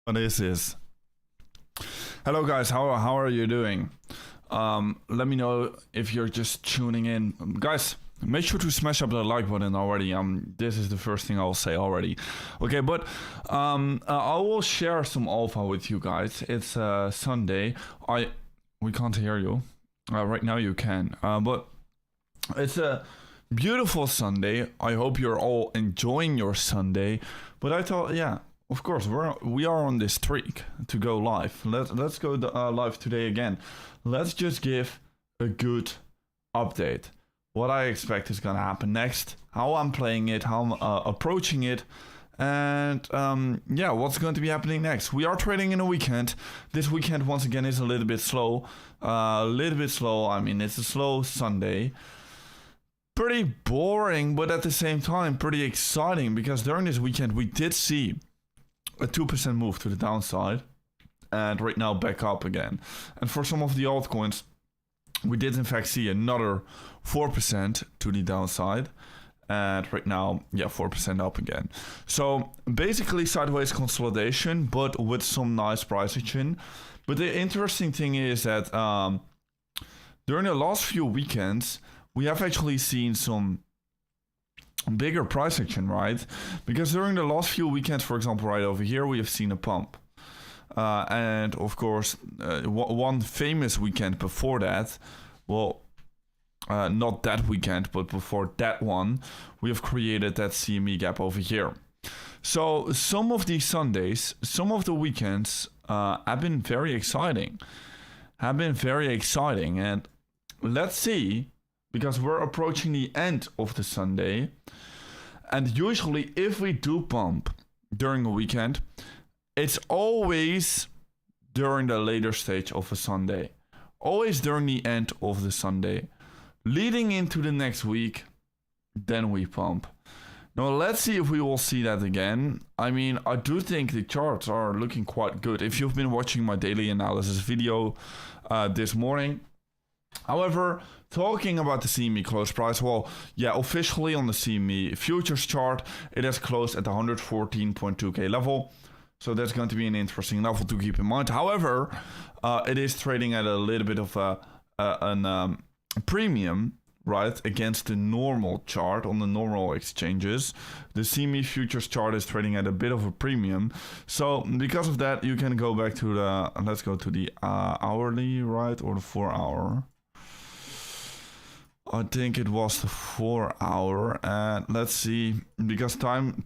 What is this? Hello guys, how are you doing? Let me know if you're just tuning in. Guys, make sure to smash up the like button already. This is the first thing I'll say already. Okay, but I will share some alpha with you guys. It's Sunday. We can't hear you. Right now you can. But it's a beautiful Sunday. I hope you're all enjoying your Sunday. But I thought, yeah, of course, we are on this streak to go live. Let's go live today again. Let's just give a good update. What I expect is gonna happen next, how I'm playing it, how I'm approaching it, and yeah, what's going to be happening next. We are trading in a weekend. This weekend once again is a little bit slow. I mean, it's a slow Sunday. Pretty boring, but at the same time pretty exciting, because during this weekend we did see a 2% move to the downside, and right now back up again. And for some of the altcoins, we did in fact see another 4% to the downside, and right now, yeah, 4% up again. So basically sideways consolidation, but with some nice price action. But the interesting thing is that during the last few weekends, we have actually seen some bigger price action, right? Because during the last few weekends, for example, right over here, we have seen a pump. And of course, one famous weekend before that, well, not that weekend, but before that one, we have created that CME gap over here. So some of these Sundays, some of the weekends have been very exciting. And let's see, because we're approaching the end of the Sunday. And usually if we do pump during a weekend, it's always during the later stage of a Sunday. Always during the end of the Sunday. Leading into the next week, then we pump. Now let's see if we will see that again. I mean, I do think the charts are looking quite good. If you've been watching my daily analysis video this morning. However, talking about the CME close price, well, yeah, officially on the CME futures chart, it has closed at the 114.2k level. So that's going to be an interesting level to keep in mind. However, it is trading at a little bit of a premium, right, against the normal chart on the normal exchanges. The CME futures chart is trading at a bit of a premium. So because of that, you can go back to the, let's go to the hourly, right, or the 4 hour. I think it was the 4 hour, and let's see, because time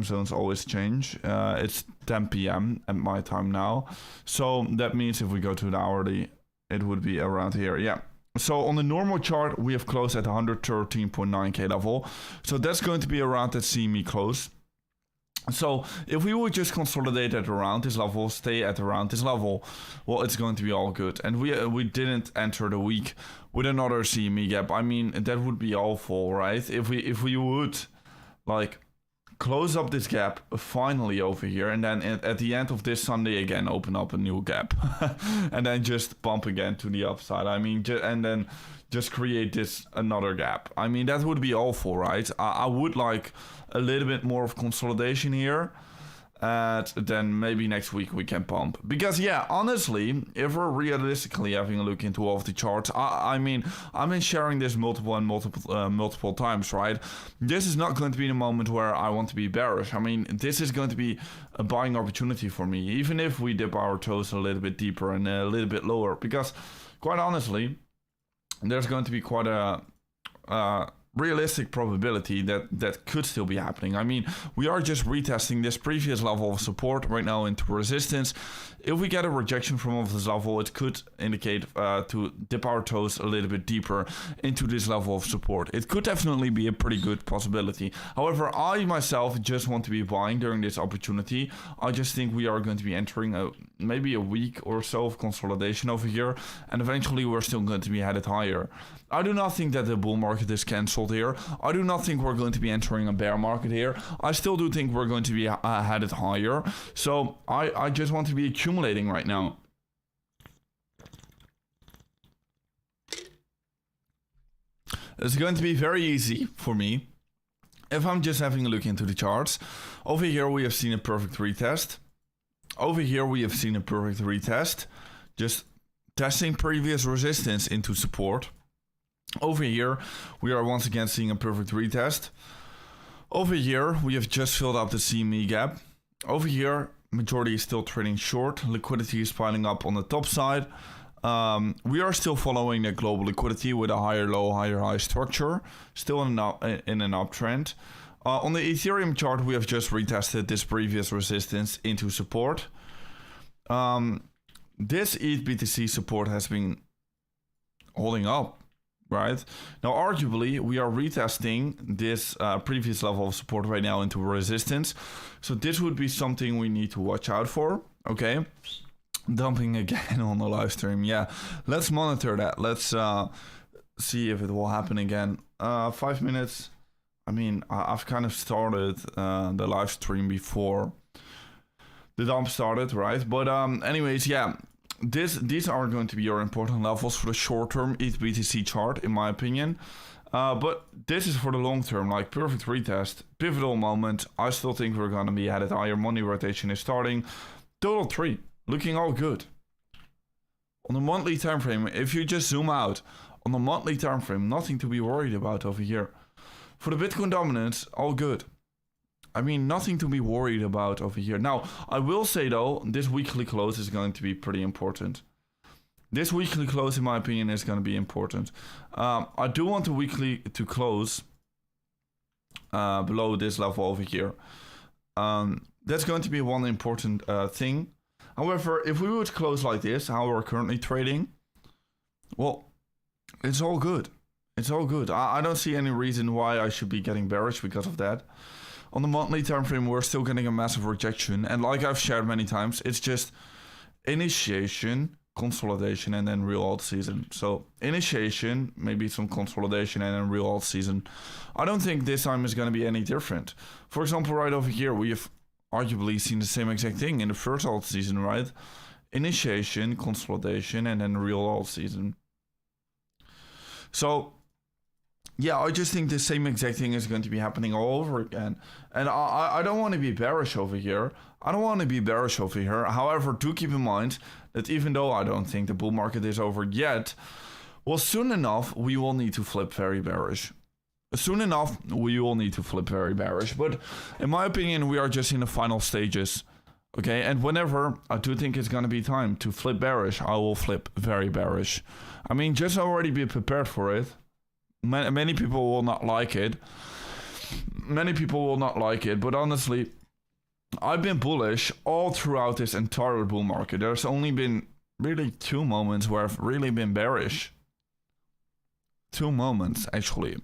zones always change. It's 10 p.m. at my time now, so that means if we go to the hourly, it would be around here. Yeah. So on the normal chart, we have closed at 113.9k level, so that's going to be around that CME close. So if we would just consolidate at around this level, stay at around this level, well, it's going to be all good. And we didn't enter the week with another CME gap. I mean, that would be awful, right? If we would like close up this gap finally over here, and then at the end of this Sunday again open up a new gap, and then just bump again to the upside. I mean, and then just create this another gap. I mean, that would be awful, right? I would like a little bit more of consolidation here, and then maybe next week we can pump. Because yeah, honestly, if we're realistically having a look into all of the charts, I mean, I've been sharing this multiple times, right? This is not going to be the moment where I want to be bearish. I mean, this is going to be a buying opportunity for me, even if we dip our toes a little bit deeper and a little bit lower. Because quite honestly, there's going to be quite a realistic probability that could still be happening. I mean, we are just retesting this previous level of support right now into resistance. If we get a rejection from off this level, it could indicate to dip our toes a little bit deeper into this level of support. It could definitely be a pretty good possibility. However, I myself just want to be buying during this opportunity. I just think we are going to be entering maybe a week or so of consolidation over here, and eventually we're still going to be headed higher. I do not think that the bull market is cancelled here. I do not think we're going to be entering a bear market here. I still do think we're going to be headed higher. So I just want to be accumulating right now. It's going to be very easy for me if I'm just having a look into the charts. Over here we have seen a perfect retest. over here we have seen a perfect retest, just testing previous resistance into support. Over here we are once again seeing a perfect retest. Over here we have just filled up the CME gap. Over here majority is still trading short, liquidity is piling up on the top side. We are still following the global liquidity with a higher low, higher high structure, still in an uptrend. On the Ethereum chart, we have just retested this previous resistance into support. This ETH BTC support has been holding up, right? Now, arguably, we are retesting this previous level of support right now into resistance. So this would be something we need to watch out for, okay? Dumping again on the live stream. Yeah, let's monitor that. Let's see if it will happen again. 5 minutes. I mean, I've kind of started the live stream before the dump started, right? But anyways, yeah, these are going to be your important levels for the short-term ETH BTC chart, in my opinion. But this is for the long term, like perfect retest, pivotal moment. I still think we're going to be headed higher. Money rotation is starting. Total 3. Looking all good. On the monthly time frame, if you just zoom out, on the monthly time frame, nothing to be worried about over here. For the Bitcoin dominance, all good. I mean, nothing to be worried about over here. Now, I will say though, this weekly close is going to be pretty important. This weekly close, in my opinion, is going to be important. I do want the weekly to close below this level over here. That's going to be one important thing. However, if we would close like this, how we're currently trading, well, it's all good. It's all good. I don't see any reason why I should be getting bearish because of that. On the monthly time frame, we're still getting a massive rejection. And like I've shared many times, it's just initiation, consolidation, and then real alt season. So initiation, maybe some consolidation, and then real alt season. I don't think this time is going to be any different. For example, right over here, we have arguably seen the same exact thing in the first alt season, right? Initiation, consolidation, and then real alt season. So, yeah, I just think the same exact thing is going to be happening all over again. And I don't want to be bearish over here. However, do keep in mind that even though I don't think the bull market is over yet, well, soon enough, we will need to flip very bearish. But in my opinion, we are just in the final stages. Okay, and whenever I do think it's going to be time to flip bearish, I will flip very bearish. I mean, just already be prepared for it. Many people will not like it. But honestly, I've been bullish all throughout this entire bull market. There's only been really 2 moments where I've really been bearish. 2 moments, actually.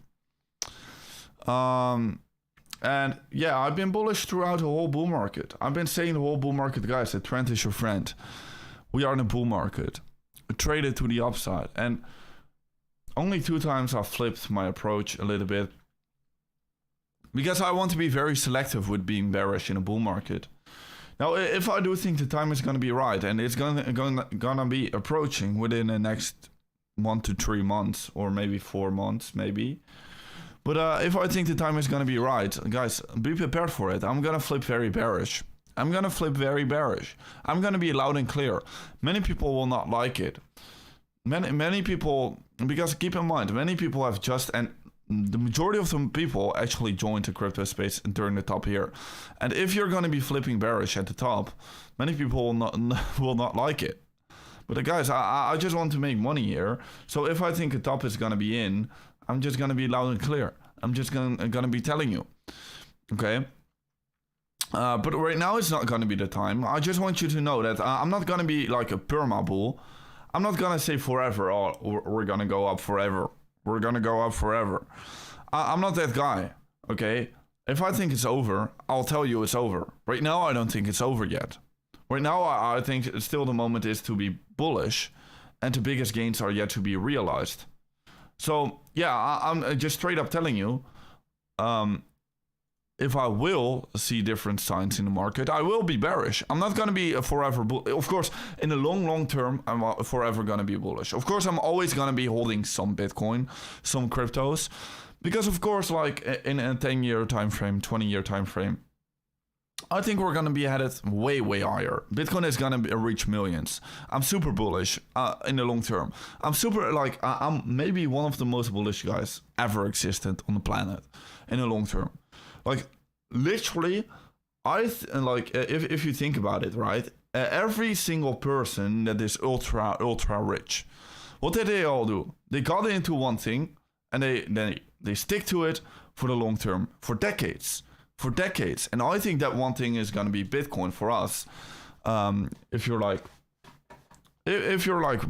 And yeah, I've been bullish throughout the whole bull market. I've been saying the whole bull market, guys, the trend is your friend. We are in a bull market. Trade it to the upside. And only 2 times I've flipped my approach a little bit. Because I want to be very selective with being bearish in a bull market. Now, if I do think the time is going to be right, and it's gonna be approaching within the next 1 to 3 months, or maybe 4 months, maybe. But if I think the time is going to be right, guys, be prepared for it. I'm going to flip very bearish. I'm going to be loud and clear. Many people will not like it. Many people, because keep in mind, many people have just, and the majority of the people actually joined the crypto space during the top here. And if you're going to be flipping bearish at the top, many people will not like it. But guys, I just want to make money here. So if I think a top is going to be in, I'm just going to be loud and clear. I'm just going to be telling you. Okay? But right now it's not going to be the time. I just want you to know that I'm not going to be like a perma bull. I'm not going to say forever, oh, we're going to go up forever. I'm not that guy. Okay? If I think it's over, I'll tell you it's over. Right now, I don't think it's over yet. Right now, I think still the moment is to be bullish. And the biggest gains are yet to be realized. So, yeah, I'm just straight up telling you, if I will see different signs in the market, I will be bearish. I'm not going to be a forever bullish. Of course, in the long term, I'm forever going to be bullish. Of course, I'm always going to be holding some Bitcoin, some cryptos. Because, of course, like in a 10-year time frame, 20-year time frame, I think we're gonna be headed way higher. Bitcoin is gonna reach millions. I'm super bullish in the long term. I'm super like I'm maybe one of the most bullish guys ever existed on the planet in the long term. Like literally, if you think about it, right? Every single person that is ultra rich, what did they all do? They got into one thing and they stick to it for the long term, for decades. And I think that one thing is going to be Bitcoin for us. If you're like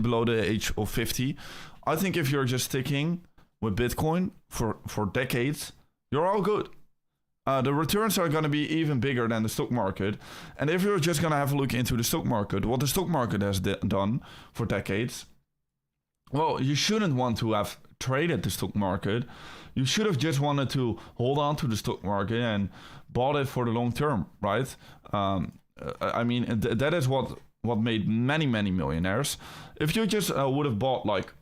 below the age of 50, I think if you're just sticking with Bitcoin for decades, you're all good. The returns are going to be even bigger than the stock market. And if you're just going to have a look into the stock market, what the stock market has done for decades, well, you shouldn't want to have traded the stock market. You should have just wanted to hold on to the stock market and bought it for the long term, right? I mean, that is what made many millionaires. If you just would have bought like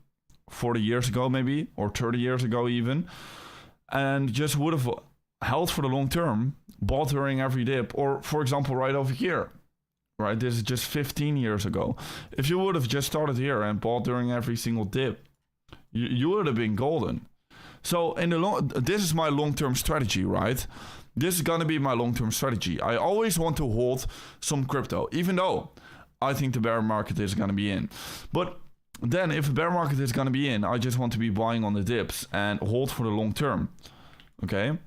40 years ago maybe, or 30 years ago even, and just would have held for the long term, bought during every dip, or for example right over here, right? This is just 15 years ago. If you would have just started here and bought during every single dip, you would have been golden. So this is my long-term strategy, right? This is gonna be my long-term strategy. I always want to hold some crypto, even though I think the bear market is gonna be in. But then if the bear market is gonna be in, I just want to be buying on the dips and hold for the long term. Okay?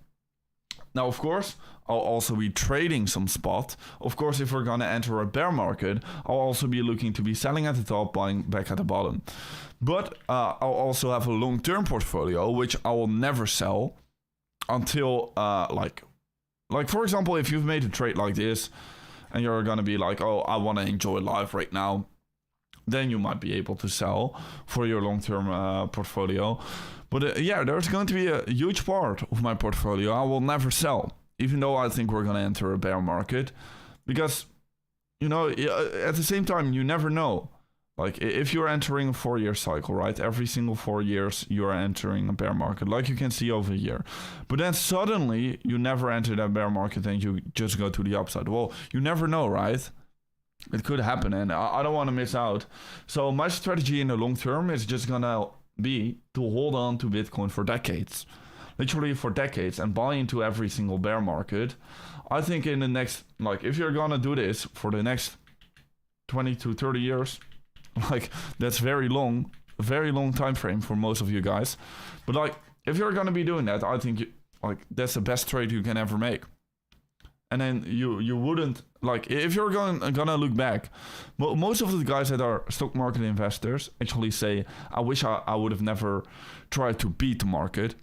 Now, of course, I'll also be trading some spot. Of course, if we're gonna enter a bear market, I'll also be looking to be selling at the top, buying back at the bottom. But I'll also have a long-term portfolio, which I will never sell until, like for example, if you've made a trade like this, and you're gonna be like, oh, I want to enjoy life right now, then you might be able to sell for your long-term portfolio. But yeah, there's going to be a huge part of my portfolio I will never sell, even though I think we're going to enter a bear market. Because, you know, at the same time, you never know. Like, if you're entering a 4-year cycle, right? Every single 4 years, you are entering a bear market, like you can see over here. But then suddenly, you never enter that bear market and you just go to the upside. Well, you never know, right? It could happen, and I don't want to miss out. So my strategy in the long term is just going to be to hold on to Bitcoin for decades. Literally for decades, and buy into every single bear market. I think in the next, like, if you're going to do this for the next 20 to 30 years, like, that's very long time frame for most of you guys. But like, if you're gonna be doing that, I think that's the best trade you can ever make. And then you wouldn't, like, if you're gonna look back, most of the guys that are stock market investors actually say, I wish I would have never tried to beat the market,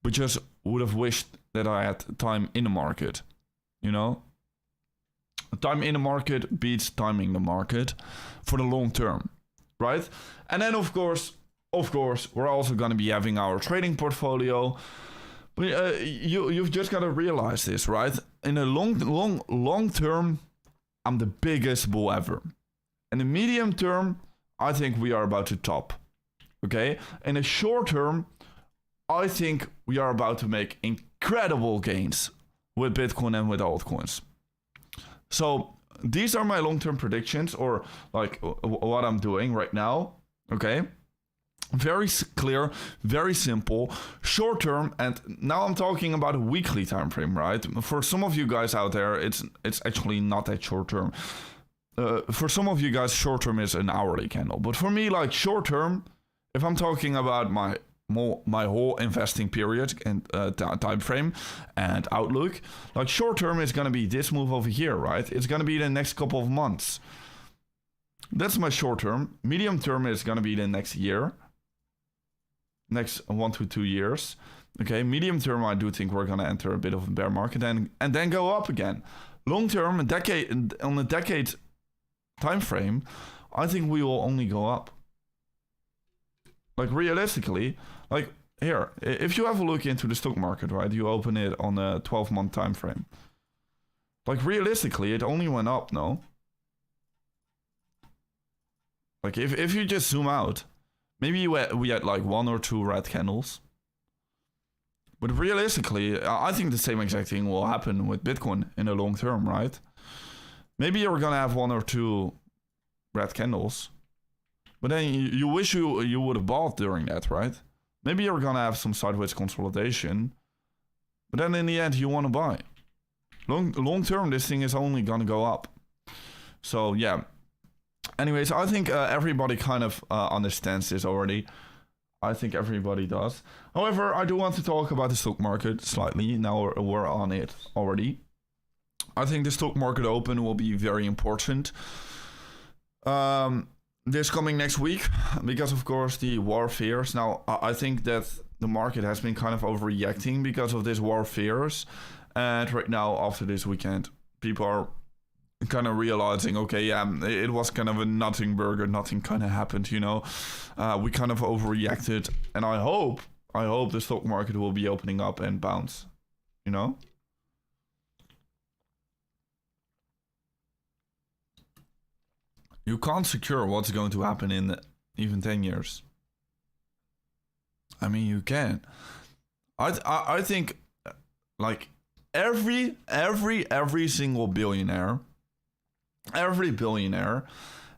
but just would have wished that I had time in the market, you know? Time in the market beats timing the market for the long term. Right? And then of course, we're also going to be having our trading portfolio. But you've just got to realize this, right? In the long term, I'm the biggest bull ever. In the medium term, I think we are about to top. Okay? In the short term, I think we are about to make incredible gains with Bitcoin and with altcoins. So these are my long-term predictions, or like what I'm doing right now. Okay, very clear, very simple, short-term, and now I'm talking about a weekly time frame, right? For some of you guys out there, it's actually not that short-term. For some of you guys, short-term is an hourly candle, but for me, like short-term, if I'm talking about my whole investing period and time frame and outlook, like short term is going to be this move over here, right? It's going to be the next couple of months. That's my short term. Medium term is going to be the next year, next 1 to 2 years. Okay, medium term, I do think we're going to enter a bit of a bear market and then go up again. Long term, on a decade time frame, I think we will only go up. Like realistically, like here, if you have a look into the stock market, right, you open it on a 12-month time frame. Like realistically, it only went up, no? Like if you just zoom out, maybe we had like 1 or 2 red candles. But realistically, I think the same exact thing will happen with Bitcoin in the long term, right? Maybe you're gonna have 1 or 2 red candles, but then you wish you would have bought during that, right? Maybe you're gonna have some sideways consolidation, but then in the end you want to buy. Long term, this thing is only gonna go up. So yeah. Anyways, I think everybody kind of understands this already. I think everybody does. However, I do want to talk about the stock market slightly. Now we're on it already. I think the stock market open will be very important this coming next week, because of course the war fears. Now, I think that the market has been kind of overreacting because of this war fears. And right now, after this weekend, people are kind of realizing, okay, yeah, it was kind of a nothing burger, nothing kind of happened, you know. We kind of overreacted, and I hope the stock market will be opening up and bounce, you know. You can't secure what's going to happen in even 10 years. I mean, you can. I think like every single billionaire, every billionaire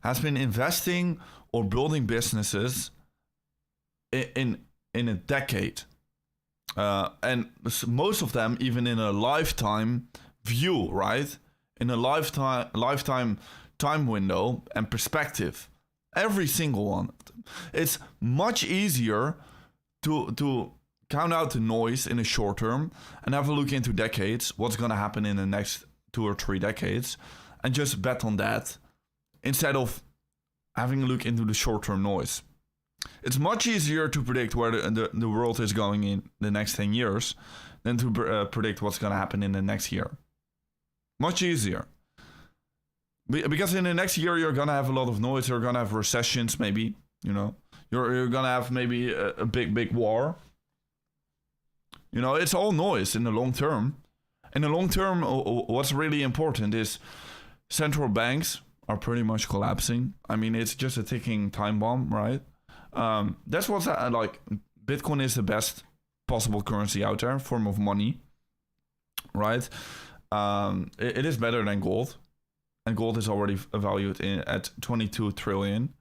has been investing or building businesses in a decade, and most of them even in a lifetime view, right? In a lifetime time window and perspective. Every single one. It's much easier to count out the noise in the short term and have a look into decades, what's going to happen in the next 2 or 3 decades, and just bet on that instead of having a look into the short-term noise. It's much easier to predict where the world is going in the next 10 years than to predict what's going to happen in the next year. Much easier. Because in the next year, you're going to have a lot of noise. You're going to have recessions, maybe, you know. You're going to have maybe a big war. You know, it's all noise in the long term. In the long term, what's really important is central banks are pretty much collapsing. I mean, it's just a ticking time bomb, right? That's what's like. Bitcoin is the best possible currency out there, form of money, right? It is better than gold, and gold is already valued at 22 trillion.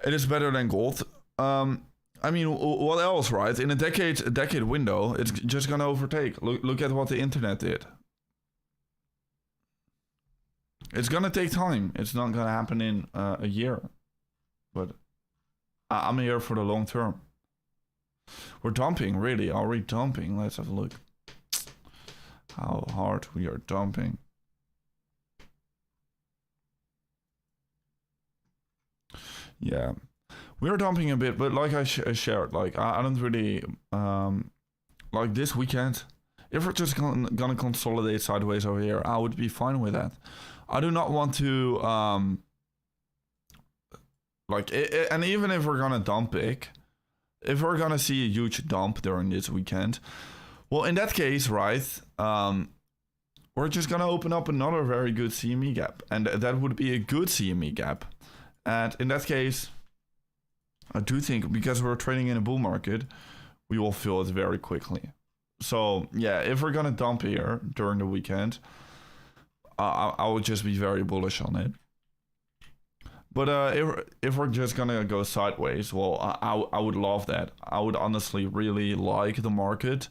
It is better than gold. I mean, what else, right? In a decade window, it's just gonna overtake. Look at what the internet did. It's gonna take time. It's not gonna happen in a year. But I'm here for the long term. We're dumping, really. Are we dumping? Let's have a look. How hard we are dumping. Yeah. We're dumping a bit, but like I shared, like I don't really like this weekend. If we're just gonna consolidate sideways over here, I would be fine with that. I do not want to like and even if we're gonna dump big, if we're gonna see a huge dump during this weekend, well, in that case, right, we're just gonna open up another very good CME gap, and that would be a good CME gap, and in that case, I do think, because we're trading in a bull market, we will feel it very quickly. So yeah, if we're gonna dump here during the weekend, I would just be very bullish on it. But if we're just gonna go sideways, well, I would love that. I would honestly really like the market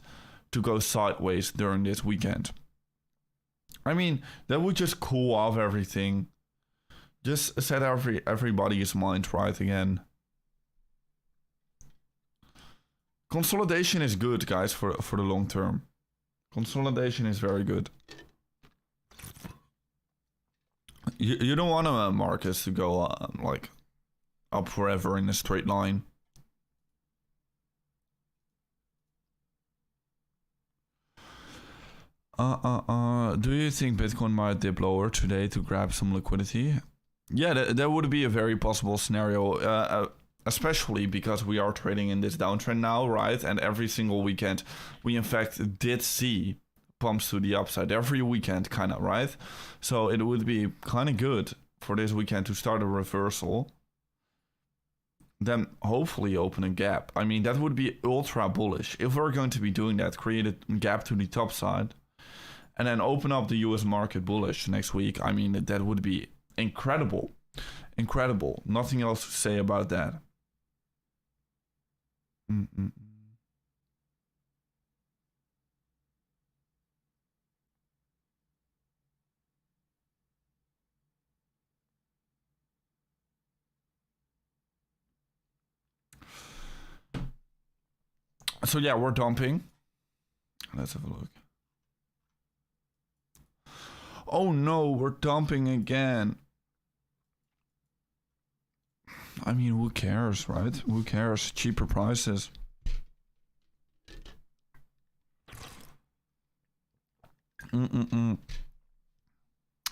to go sideways during this weekend. I mean, that would just cool off everything. Just set everybody's mind right again. Consolidation is good, guys, for the long term. Consolidation is very good. You don't want markets to go like up forever in a straight line. Do you think Bitcoin might dip lower today to grab some liquidity? Yeah, that would be a very possible scenario. Especially because we are trading in this downtrend now, right? And every single weekend, we in fact did see pumps to the upside every weekend, kind of, right? So it would be kind of good for this weekend to start a reversal. then hopefully open a gap. I mean, that would be ultra bullish. If we're going to be doing that, create a gap to the top side and then open up the US market bullish next week. I mean, that would be incredible. Incredible. Nothing else to say about that. Mm-mm. So yeah, we're dumping. Let's have a look. Oh no, we're dumping again. I mean, who cares, right? Who cares? Cheaper prices. Mm-mm-mm.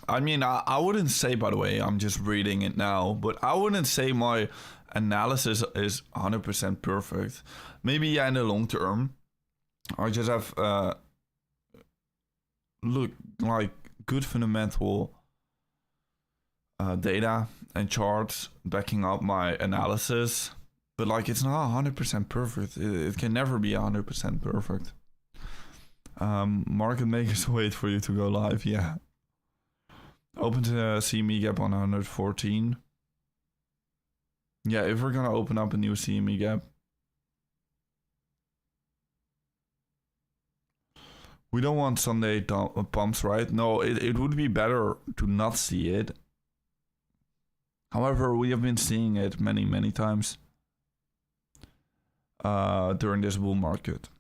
I mean, I wouldn't say, by the way, I'm just reading it now, but I wouldn't say my analysis is 100% perfect. Maybe, yeah, in the long term, I just have, look, like, good fundamental data and charts backing up my analysis. But, like, it's not 100% perfect. It can never be 100% perfect. Market makers wait for you to go live, yeah. Open to CME gap on 114. Yeah, if we're gonna open up a new CME gap. We don't want Sunday pumps, right? No, it would be better to not see it. However, we have been seeing it many, many times during this bull market.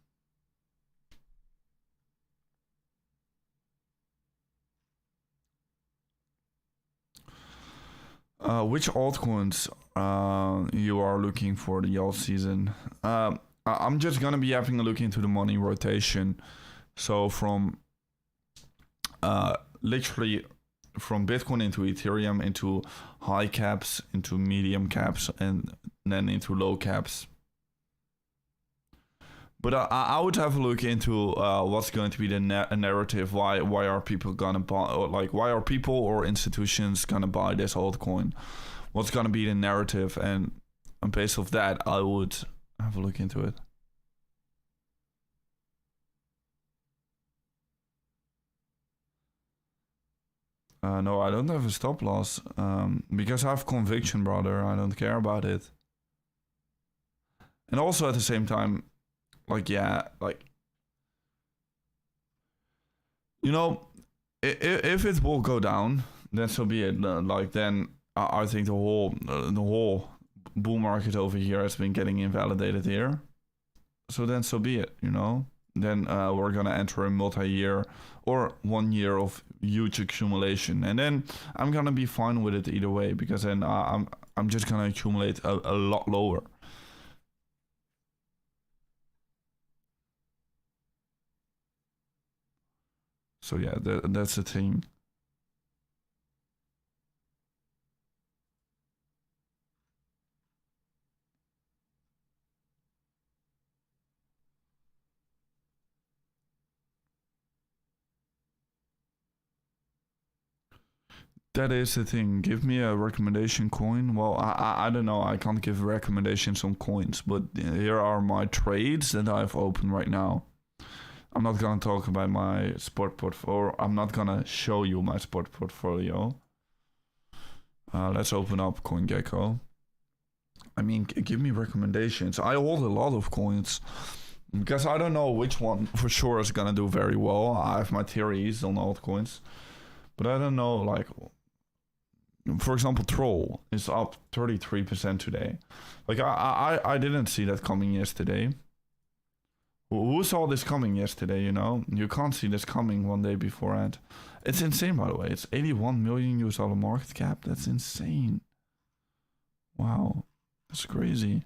Which altcoins you are looking for the alt season? I'm just gonna be having a look into the money rotation. So from literally from Bitcoin into Ethereum into high caps, into medium caps, and then into low caps. But I would have a look into what's going to be the narrative. Why are people gonna buy? Or like, why are people or institutions gonna buy this altcoin? What's gonna be the narrative? And based off that, I would have a look into it. No, I don't have a stop loss because I have conviction, brother. I don't care about it. And also at the same time, like, yeah, like, you know, if it will go down, then so be it. Like, then I think the whole bull market over here has been getting invalidated here. So then so be it, you know. Then we're gonna enter a multi-year or 1 year of huge accumulation, and then I'm gonna be fine with it either way because then I'm just gonna accumulate a lot lower. So yeah, that's the thing. That is the thing. Give me a recommendation coin. Well, I don't know. I can't give recommendations on coins, but here are my trades that I've opened right now. I'm not gonna talk about my sport portfolio. I'm not gonna show you my sport portfolio. Let's open up CoinGecko. I mean, give me recommendations. I hold a lot of coins because I don't know which one for sure is gonna do very well. I have my theories on altcoins, but I don't know. Like, for example, Troll is up 33% today. Like, I didn't see that coming yesterday. Who saw this coming yesterday, you know? You can't see this coming 1 day beforehand. It's insane, by the way. It's 81 million US dollar market cap. That's insane. Wow. That's crazy.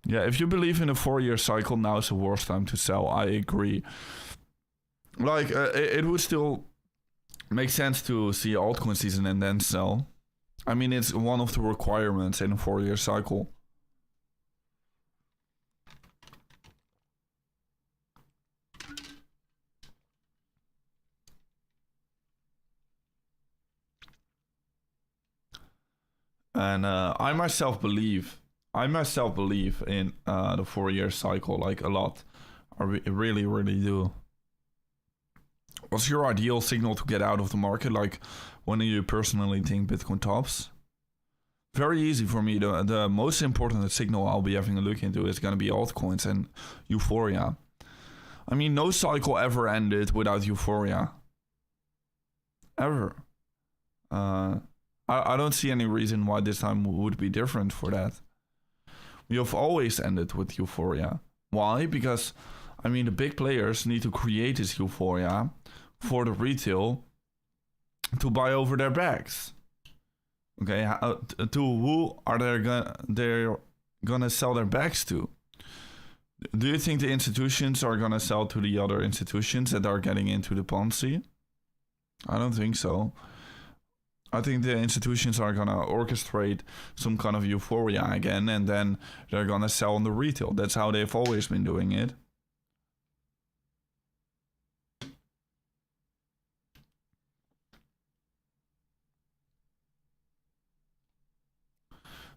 Yeah, if you believe in a 4 year cycle, now is the worst time to sell. I agree. Like, it would still make sense to see altcoin season and then sell. I mean, it's one of the requirements in a 4 year cycle. And I myself believe in the 4-year cycle like a lot. I really, really do. What's your ideal signal to get out of the market? Like, when do you personally think Bitcoin tops? Very easy for me. The most important signal I'll be having a look into is going to be altcoins and euphoria. I mean, no cycle ever ended without euphoria. Ever. I don't see any reason why this time would be different for that. We have always ended with euphoria. Why? Because, I mean, the big players need to create this euphoria for the retail to buy over their bags. Okay, to who are they're gonna sell their bags to? Do you think the institutions are gonna sell to the other institutions that are getting into the Ponzi? I don't think so. I think the institutions are gonna orchestrate some kind of euphoria again, and then they're gonna sell on the retail. That's how they've always been doing it.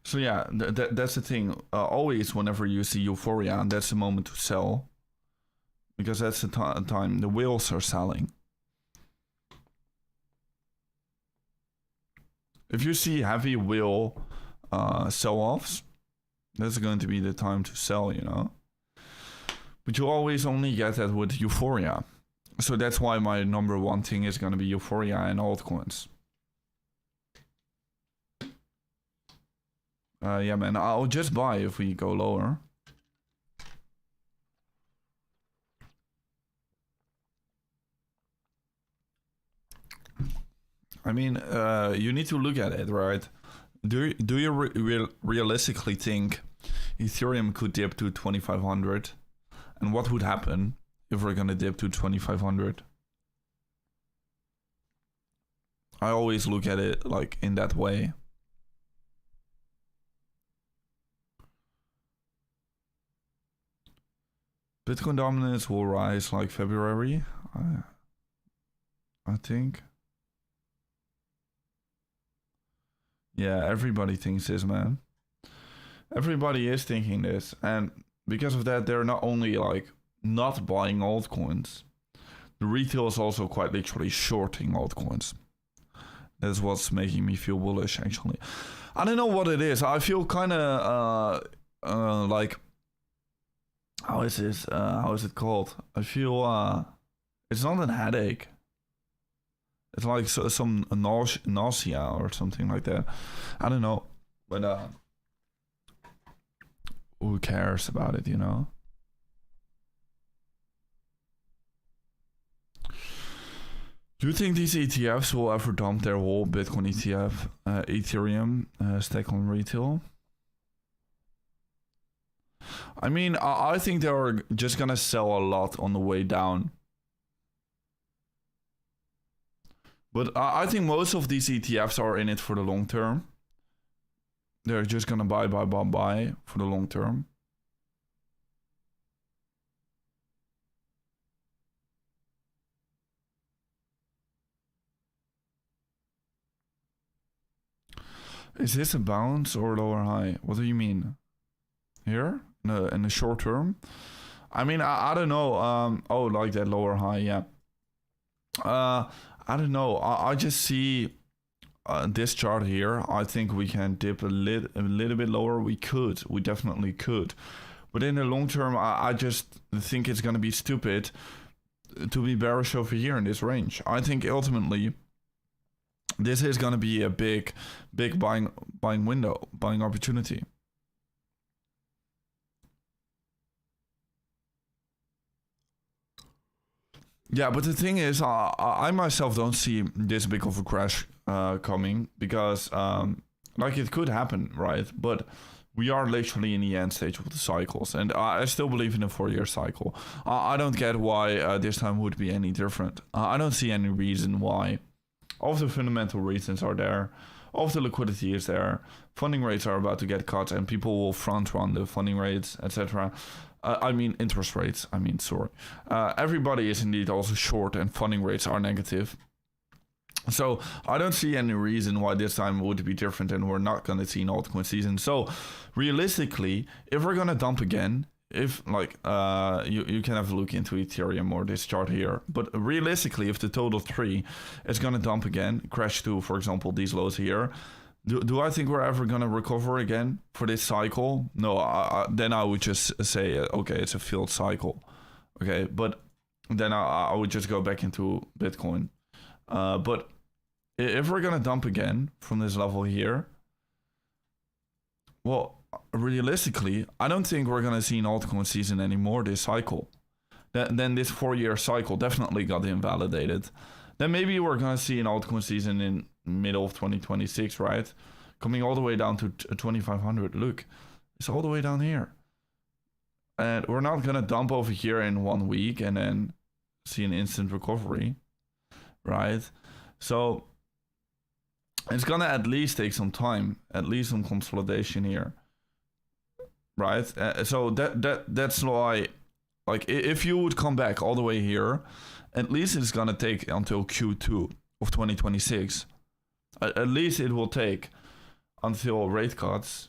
So yeah, that's the thing. Always, whenever you see euphoria, that's the moment to sell, because that's the time the whales are selling. If you see heavy whale sell-offs, that's going to be the time to sell, you know. But you always only get that with euphoria. So that's why my number one thing is going to be euphoria and altcoins. Yeah, man, I'll just buy if we go lower. I mean, you need to look at it, right? Do you realistically think Ethereum could dip to 2,500? And what would happen if we're gonna dip to 2,500? I always look at it like in that way. Bitcoin dominance will rise like February, I think. Yeah, everybody thinks this, man. Everybody is thinking this, and because of that, they're not only like not buying altcoins, the retail is also quite literally shorting altcoins. That's what's making me feel bullish, actually. I don't know what it is. I feel kind of like, how is this? How is it called? I feel it's not a headache. It's like some nausea or something like that. I don't know, but who cares about it, you know? Do you think these ETFs will ever dump their whole Bitcoin ETF, Ethereum stack on retail? I mean, I think they're just gonna sell a lot on the way down. But I think most of these ETFs are in it for the long term. They're just gonna buy for the long term. Is this a bounce or lower high? What do you mean? Here? In the short term? I mean, I don't know. Oh, like that lower high, yeah. I don't know. I just see this chart here. I think we can dip a little bit lower. We definitely could. But in the long term, I just think it's going to be stupid to be bearish over here in this range. I think ultimately this is going to be a big buying window, buying opportunity. Yeah, but the thing is, I myself don't see this big of a crash coming, because like it could happen, right? But we are literally in the end stage of the cycles, and I still believe in a 4-year cycle. I don't get why this time would be any different. I don't see any reason why. All of the fundamental reasons are there. All of the liquidity is there. Funding rates are about to get cut, and people will front run the funding rates, etc. I mean interest rates. Sorry. Everybody is indeed also short, and funding rates are negative. So I don't see any reason why this time would be different and we're not going to see an altcoin season. So realistically, if we're going to dump again, if like you can have a look into Ethereum or this chart here, but realistically, if the total 3 is going to dump again, crash to, for example, these lows here, do I think we're ever going to recover again for this cycle? No, then I would just say, okay, it's a failed cycle. Okay, but then I would just go back into Bitcoin. But if we're going to dump again from this level here, well, realistically, I don't think we're going to see an altcoin season anymore this cycle. Then this 4-year cycle definitely got invalidated. Then maybe we're going to see an altcoin season in middle of 2026, right? Coming all the way down to 2500. Look, it's all the way down here. And we're not going to dump over here in 1 week and then see an instant recovery, right? So it's going to at least take some time, at least some consolidation here, right? So that's why, like, if you would come back all the way here, at least it's going to take until Q2 of 2026. At least it will take until rate cuts,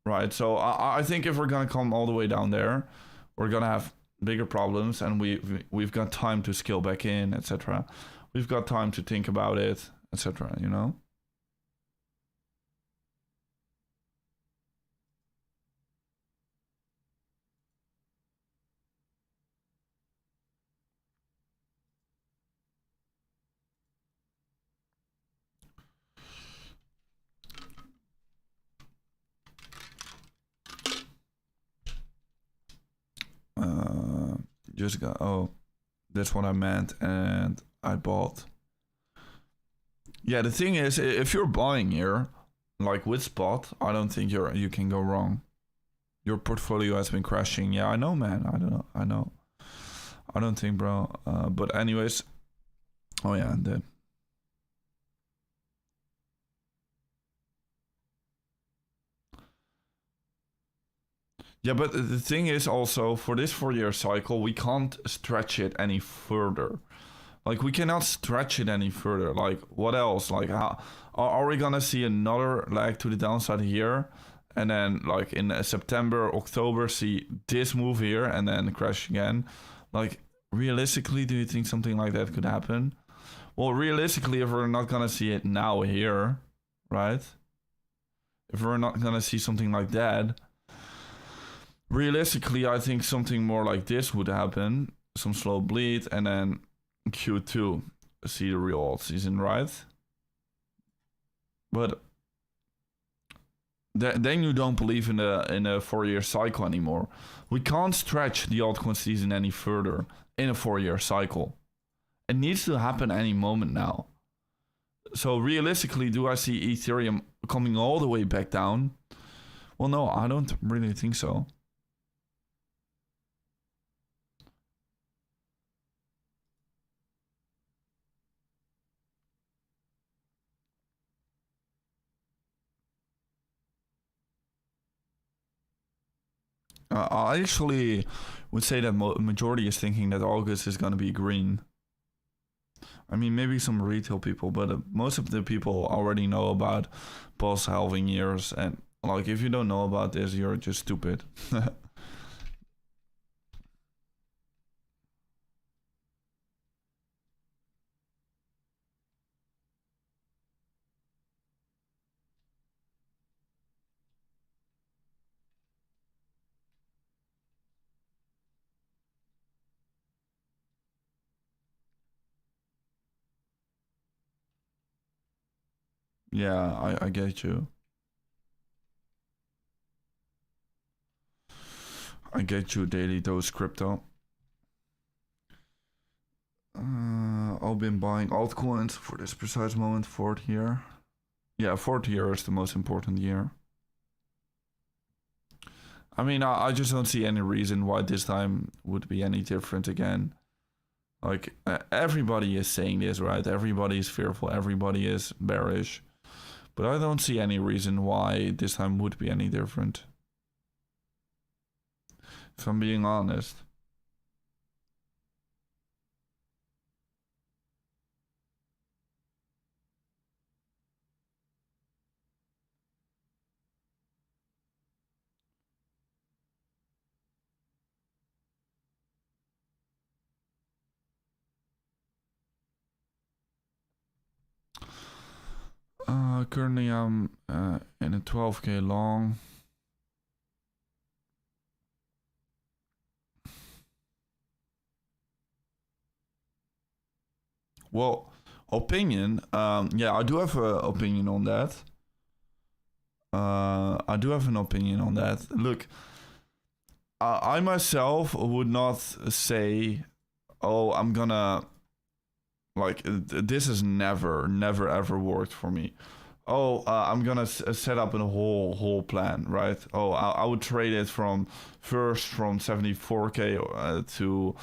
right? So I think if we're going to come all the way down there, we're going to have bigger problems, and we've got time to scale back in, etc. We've got time to think about it, etc. You know? Just got, oh, that's what I meant, and I bought. Yeah, the thing is, if you're buying here, like with spot, I don't think you can go wrong. Your portfolio has been crashing. Yeah, I know, man. I know. I don't think, bro. But anyways, oh yeah, yeah, but the thing is also, for this 4-year cycle, we can't stretch it any further. Like, we cannot stretch it any further. Like, what else? Like, how are we gonna see another leg to the downside here? And then, like, in September, October, see this move here and then crash again? Like, realistically, do you think something like that could happen? Well, realistically, if we're not gonna see it now here, right? If we're not gonna see something like that, realistically, I think something more like this would happen. Some slow bleed, and then Q2 see the real alt season, right? But then you don't believe in a 4-year cycle anymore. We can't stretch the altcoin season any further in a 4-year cycle. It needs to happen any moment now. So realistically, do I see Ethereum coming all the way back down? Well, no, I don't really think so. I actually would say that majority is thinking that August is going to be green. I mean, maybe some retail people, but most of the people already know about pulse halving years. And, like, if you don't know about this, you're just stupid. Yeah, I get you. I get you, Daily Dose Crypto. I've been buying altcoins for this precise moment, fourth year. Yeah, fourth year is the most important year. I mean, I just don't see any reason why this time would be any different again. Like, everybody is saying this, right? Everybody is fearful, everybody is bearish. But I don't see any reason why this time would be any different. If I'm being honest. Currently I'm in a 12k long. Well, opinion. Yeah, I do have an opinion on that. I do have an opinion on that. Look, I myself would not say, "Oh, I'm gonna like this has never ever worked for me." Oh, I'm gonna set up a whole plan, right? Oh, I would trade it from 74k to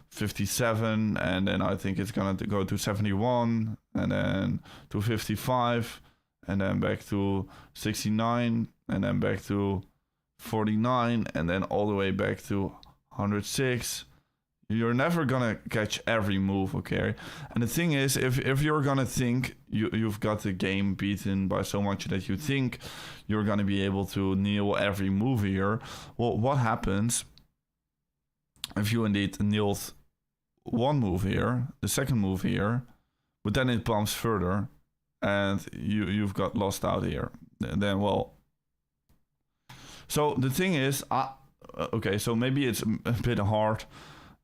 57, and then I think it's gonna go to 71, and then to 55, and then back to 69, and then back to 49, and then all the way back to 106. You're never gonna catch every move, okay? And the thing is, if you're gonna think you've got the game beaten by so much that you think you're gonna be able to nail every move here, well, what happens if you indeed nailed one move here, the second move here, but then it bumps further, and you've got lost out here? Then, well, so the thing is, okay, so maybe it's a bit hard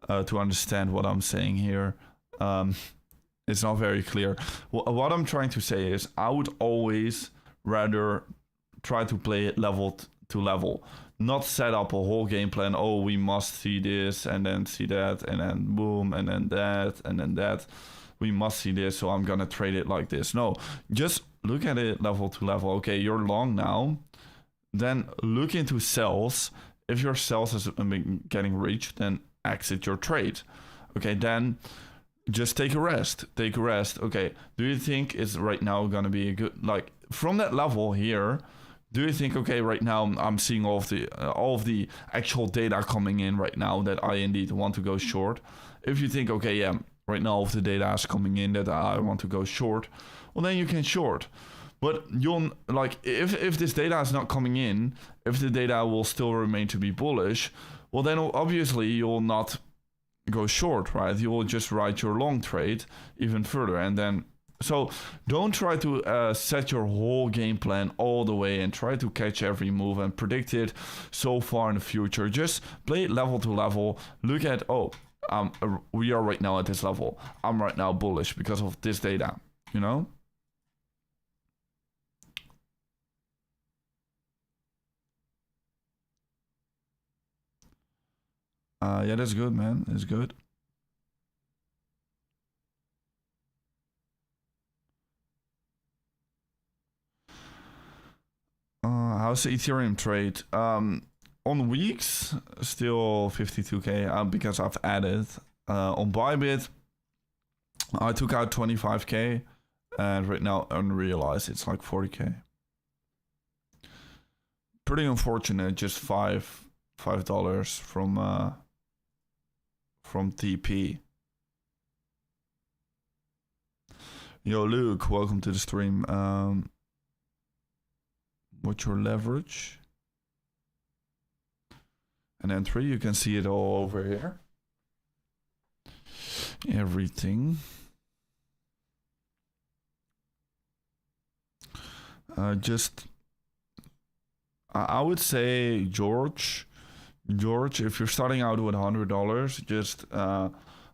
to understand what I'm saying here. It's not very clear. What I'm trying to say is I would always rather try to play it level to level, not set up a whole game plan. Oh, we must see this and then see that and then boom and then that and then that. We must see this, so I'm gonna trade it like this. No, just look at it level to level. Okay, you're long now. Then look into sells. If your sells has been getting reached, then exit your trade. Okay, then just take a rest. Take a rest. Okay, do you think it's right now gonna be a good, like, from that level here? Do you think, okay, right now I'm seeing all of the actual data coming in right now that I indeed want to go short? If you think, okay, yeah, right now all of the data is coming in that I want to go short, well, then you can short. But you'll, like, if this data is not coming in, if the data will still remain to be bullish, well, then obviously you'll not go short, right? You will just ride your long trade even further. And then, so don't try to set your whole game plan all the way and try to catch every move and predict it so far in the future. Just play it level to level. Look at, we are right now at this level. I'm right now bullish because of this data, you know? Yeah, that's good, man. That's good. How's the Ethereum trade? On weeks, still 52k because I've added. On Bybit, I took out 25k, and right now unrealized it's like 40k. Pretty unfortunate. Just $5 from TP. Yo, Luke, welcome to the stream. What's your leverage? And entry, you can see it all over here. Everything. I would say, George, if you're starting out with $100, just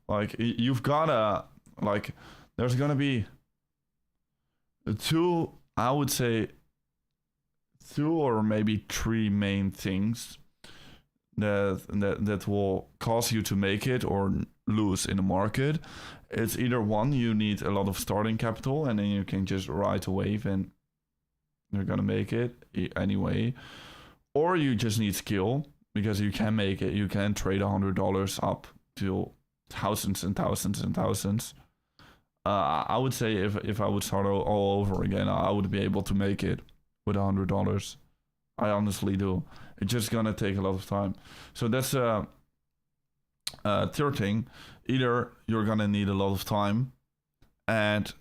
like you've gotta, like, there's gonna be two, I would say, two or maybe three main things that will cause you to make it or lose in the market. It's either one, you need a lot of starting capital and then you can just ride a wave and you're gonna make it anyway, or you just need skill because you can make it. You can trade $100 up to thousands and thousands and thousands. I would say if I would start all over again, I would be able to make it with $100. I honestly do. It's just gonna take a lot of time. So that's third thing. Either you're gonna need a lot of time, and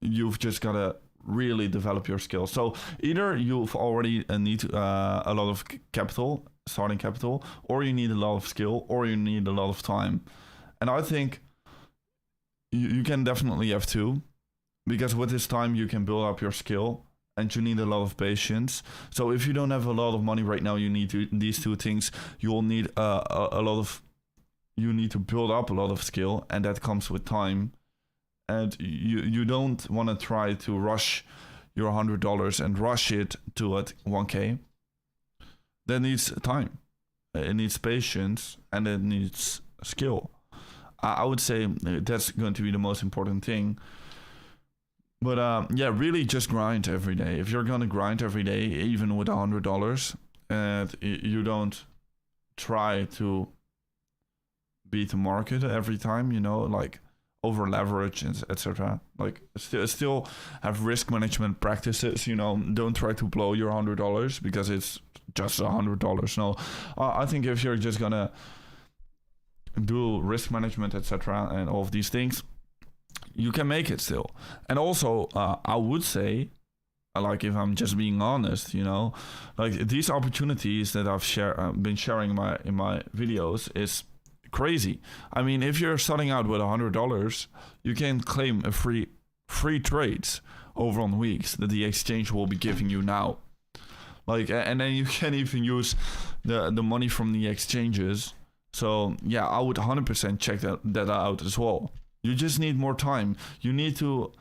you've just gotta really develop your skills. So either you've already need a lot of capital, starting capital, or you need a lot of skill, or you need a lot of time. And I think you can definitely have two, because with this time you can build up your skill and you need a lot of patience. So if you don't have a lot of money right now, you need these two things. You will need a lot of. You need to build up a lot of skill, and that comes with time. And you don't want to try to rush your $100 and rush it to at 1K. That needs time. It needs patience, and it needs skill. I would say that's going to be the most important thing. But yeah, really just grind every day. If you're gonna grind every day, even with $100, and you don't try to beat the market every time, like over leverage and etc. Like still have risk management practices. Don't try to blow your $100 because it's just $100. No, I think if you're just gonna do risk management, etc., and all of these things, you can make it still. And also, I would say, like, if I'm just being honest, like these opportunities that I've been sharing in my videos is crazy. I mean, if you're starting out with $100, you can claim a free trades over on weeks that the exchange will be giving you now. Like, and then you can even use the money from the exchanges. So yeah, I would 100% check that out as well. You just need more time. You need to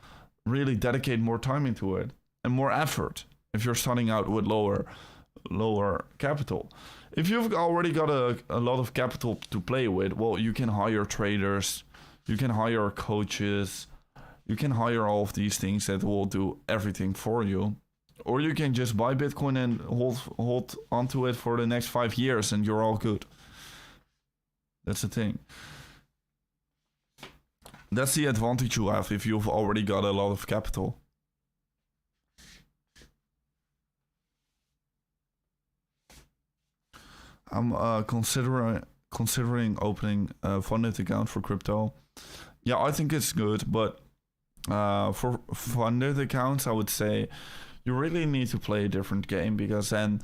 really dedicate more time into it and more effort if you're starting out with lower capital. If you've already got a lot of capital to play with, well, you can hire traders, you can hire coaches, you can hire all of these things that will do everything for you. Or you can just buy Bitcoin and hold onto it for the next 5 years and you're all good. That's the thing. That's the advantage you have if you've already got a lot of capital. I'm considering opening a funded account for crypto. Yeah, I think it's good, but for funded accounts, I would say you really need to play a different game, because then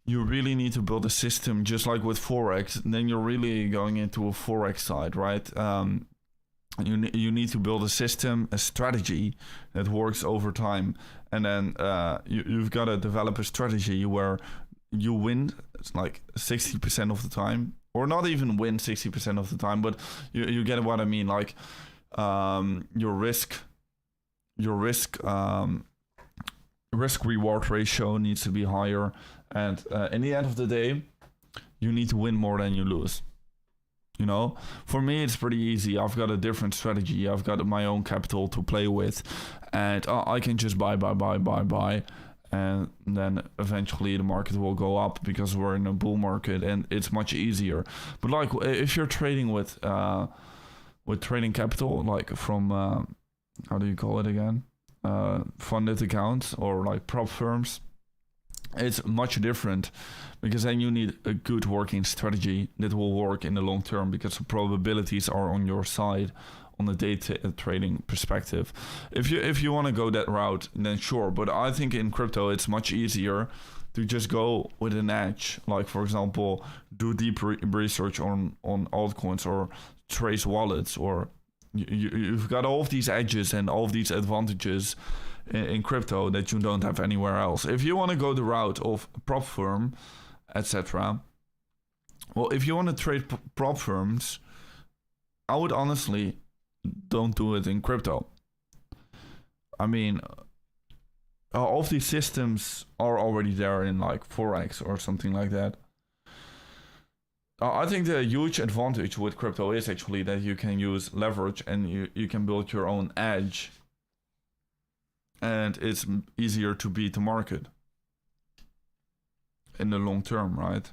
you really need to build a system, just like with Forex. Then you're really going into a Forex side, right? You need to build a system, a strategy that works over time, and then you've got to develop a strategy where you win like 60% of the time, or not even win 60% of the time, but you get what I mean. Like your risk reward ratio needs to be higher, and in the end of the day, you need to win more than you lose. For me, it's pretty easy. I've got a different strategy. I've got my own capital to play with, and I can just buy, and then eventually the market will go up because we're in a bull market, and it's much easier. But like if you're trading with trading capital, like from how do you call it again? Funded accounts or like prop firms, it's much different, because then you need a good working strategy that will work in the long term, because the probabilities are on your side on the day trading perspective. If you want to go that route, then sure. But I think in crypto it's much easier to just go with an edge. Like, for example, do deep research on altcoins or trace wallets, or you've got all of these edges and all of these advantages in crypto that you don't have anywhere else. If you want to go the route of prop firm, etc. Well, if you want to trade prop firms, I would honestly don't do it in crypto. I mean, all of these systems are already there in like Forex or something like that. I think the huge advantage with crypto is actually that you can use leverage and you can build your own edge, and it's easier to beat the market in the long term, right?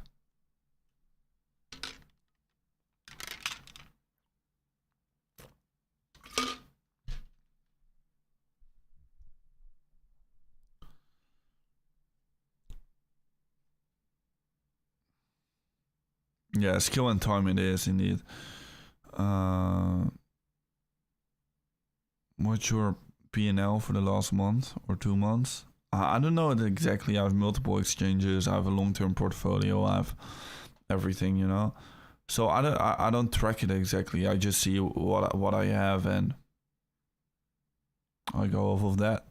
Yeah, skill and time it is indeed. What's your P&L for the last month or 2 months? I don't know it exactly. I have multiple exchanges. I have a long-term portfolio. I have everything, So I don't track it exactly. I just see what I have, and I go off of that.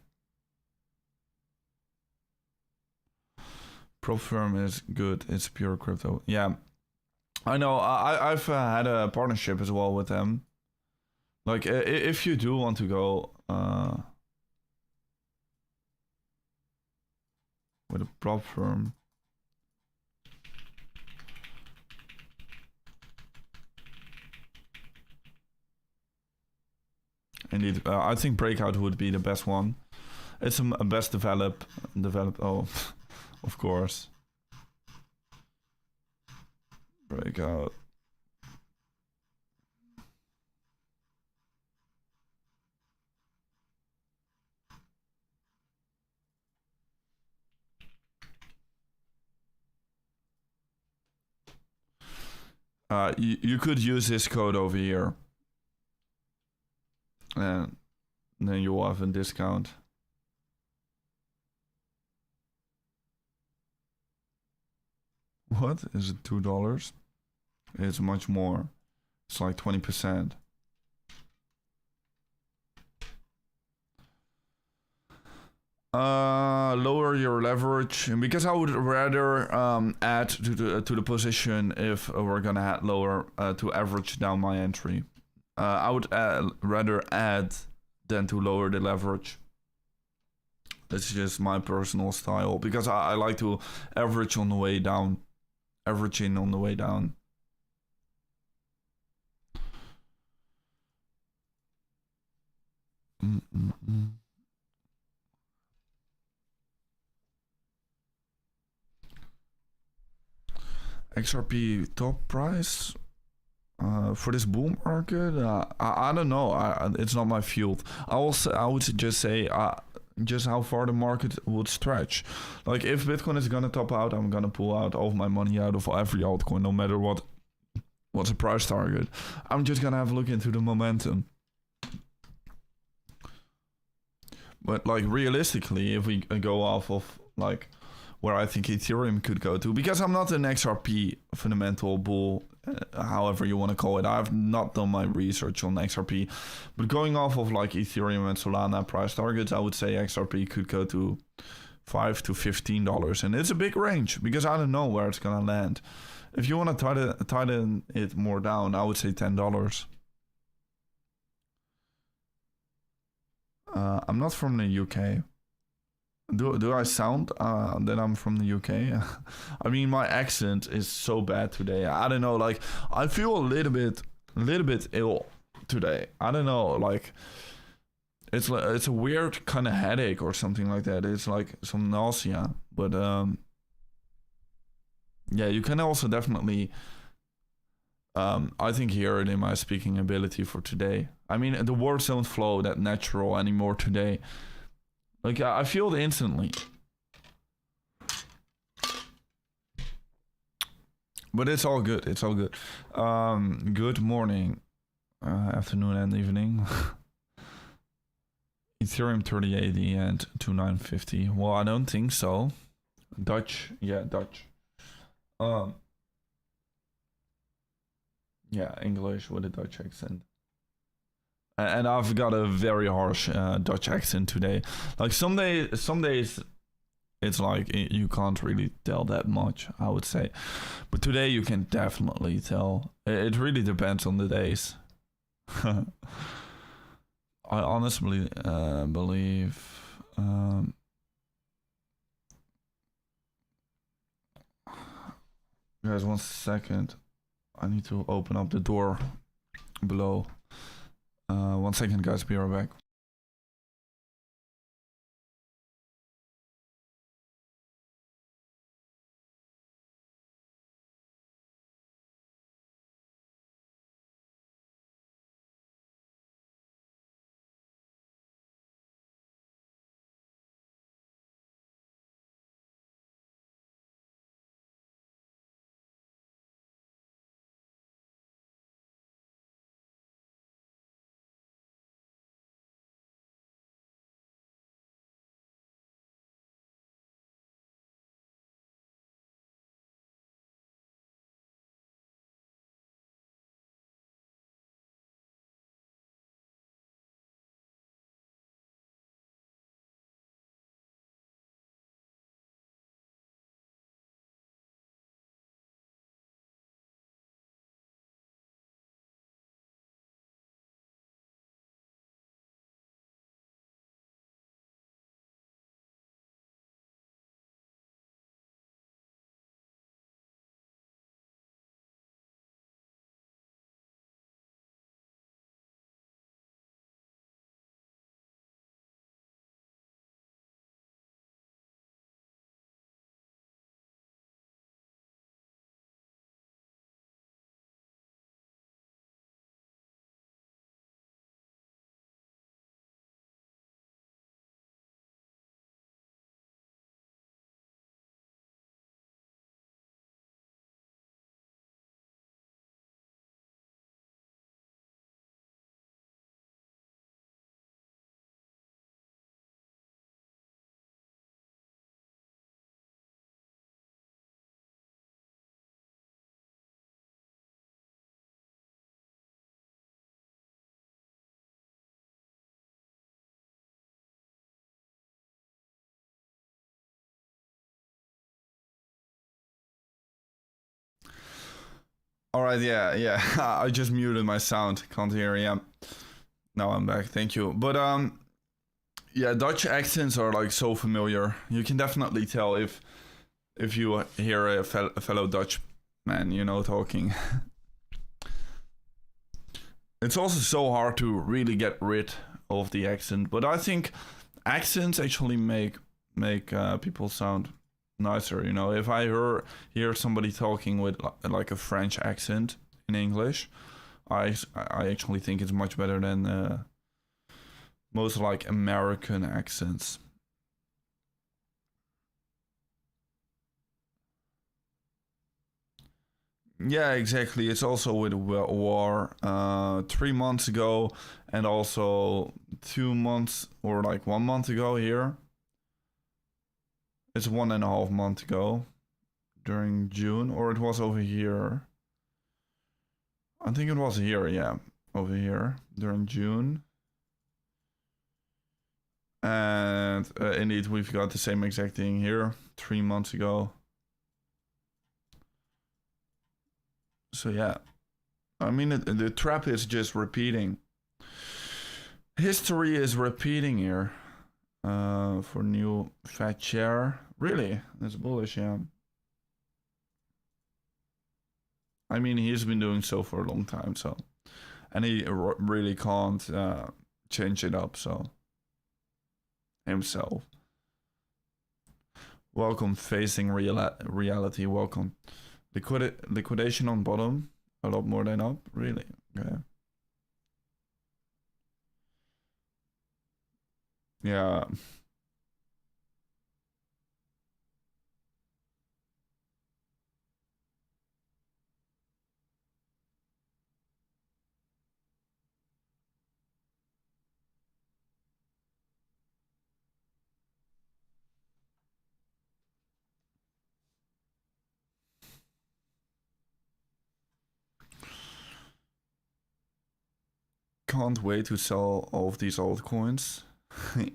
Prop firm is good. It's pure crypto. Yeah, I know. I've had a partnership as well with them. Like, if you do want to go with a prop firm, indeed, I think Breakout would be the best one. It's a best develop. Oh, of course. Breakout. You could use this code over here, and then you will have a discount. What is it? $2? It's much more. It's like 20%. Lower your leverage, because I would rather add to the position if we're gonna lower to average down my entry. I would rather add than to lower the leverage. That's just my personal style, because I like to average on the way down, averaging on the way down. XRP top price for this bull market? I don't know. It's not my field. I would just say just how far the market would stretch. Like, if Bitcoin is gonna top out, I'm gonna pull out all of my money out of every altcoin, no matter what's the price target. I'm just gonna have a look into the momentum. But like, realistically, if we go off of like where I think Ethereum could go to, because I'm not an XRP fundamental bull, however you want to call it. I've not done my research on XRP, but going off of like Ethereum and Solana price targets, I would say XRP could go to $5 to $15, and it's a big range because I don't know where it's gonna land. If you want to tighten it more down, I would say $10. I'm not from the UK. Do I sound that I'm from the UK? I mean, my accent is so bad today. I don't know. Like, I feel a little bit ill today. I don't know. Like, it's a weird kind of headache or something like that. It's like some nausea. But yeah, you can also definitely I think hear it in my speaking ability for today. I mean, the words don't flow that natural anymore today. Like, I feel it instantly. But it's all good. It's all good. Good morning, afternoon, and evening. Ethereum 3080 and 2950. Well, I don't think so. Dutch. Yeah, Dutch. Yeah, English with a Dutch accent. And I've got a very harsh Dutch accent today. Like, some days it's like you can't really tell that much, I would say. But today you can definitely tell. It really depends on the days. I honestly believe... guys, 1 second. I need to open up the door below. 1 second, guys. Be right back. All right, yeah. I just muted my sound. Can't hear. Yeah. Now I'm back. Thank you. But yeah, Dutch accents are like so familiar. You can definitely tell if you hear a fellow Dutch man, you know, talking. It's also so hard to really get rid of the accent, but I think accents actually make people sound nicer. You know, if I hear somebody talking with like a French accent in English, I actually think it's much better than most like American accents. Yeah, exactly. It's also with war 3 months ago, and also 2 months or like 1 month ago here. It's 1.5 months ago during June, or it was over here. I think it was here, yeah, over here during June. And indeed, we've got the same exact thing here 3 months ago. So yeah, I mean, the trap is just repeating. History is repeating here for new fat share. Really, that's bullish, yeah. I mean, he's been doing so for a long time, so, and he really can't change it up, so himself. Welcome, facing reality. Welcome. Liquidation on bottom, a lot more than up. Really, okay. Yeah. Can't wait to sell all of these altcoins.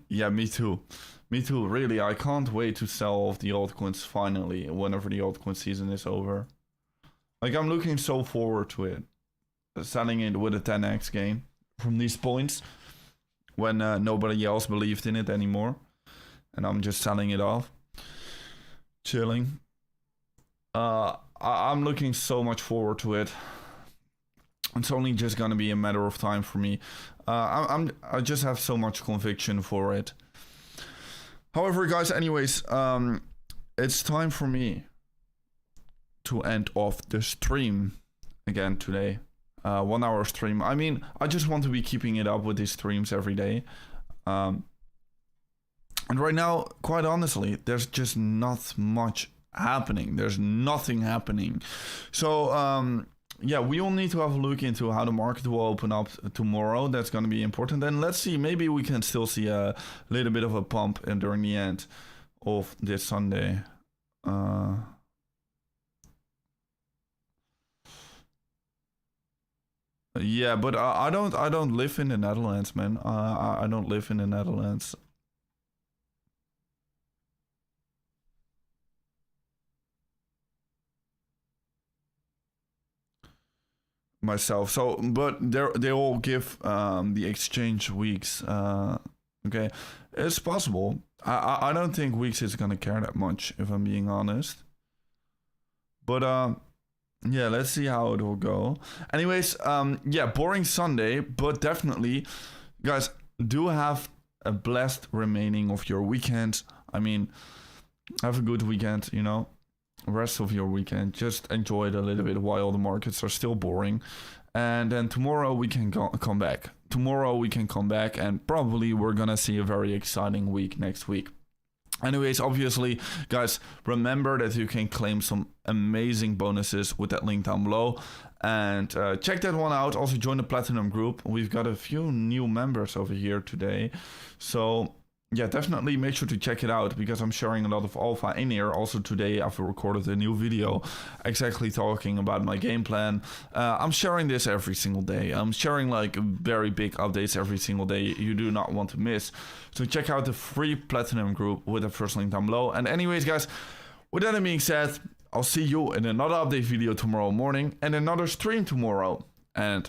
Yeah, me too. Me too, really. I can't wait to sell all of the altcoins finally, whenever the altcoin season is over. Like, I'm looking so forward to it. Selling it with a 10x gain from these points when nobody else believed in it anymore. And I'm just selling it off. Chilling. I'm looking so much forward to it. It's only just gonna be a matter of time for me. I just have so much conviction for it. However, guys, anyways, it's time for me to end off the stream again today. 1 hour stream. I mean, I just want to be keeping it up with these streams every day. And right now, quite honestly, there's just not much happening. There's nothing happening. So, yeah, we all need to have a look into how the market will open up tomorrow. That's going to be important. And let's see, maybe we can still see a little bit of a pump during the end of this Sunday. Yeah, but I don't live in the Netherlands, man. I don't live in the Netherlands. Myself. So, but they all give the exchange weeks. Okay, it's possible. I don't think weeks is gonna care that much, if I'm being honest. But yeah, let's see how it will go. Anyways, yeah, boring Sunday, but definitely, guys, do have a blessed remaining of your weekend. I mean, have a good weekend, you know. Rest of your weekend, just enjoy it a little bit while the markets are still boring, and then tomorrow we can come back. Tomorrow we can come back, and probably we're gonna see a very exciting week next week. Anyways, obviously, guys, remember that you can claim some amazing bonuses with that link down below, and check that one out. Also join the Platinum group. We've got a few new members over here today, so yeah, definitely make sure to check it out, because I'm sharing a lot of alpha in here. Also today I've recorded a new video exactly talking about my game plan. I'm sharing this every single day. I'm sharing like very big updates every single day you do not want to miss. So check out the free Platinum group with the first link down below. And anyways, guys, with that being said, I'll see you in another update video tomorrow morning and another stream tomorrow. And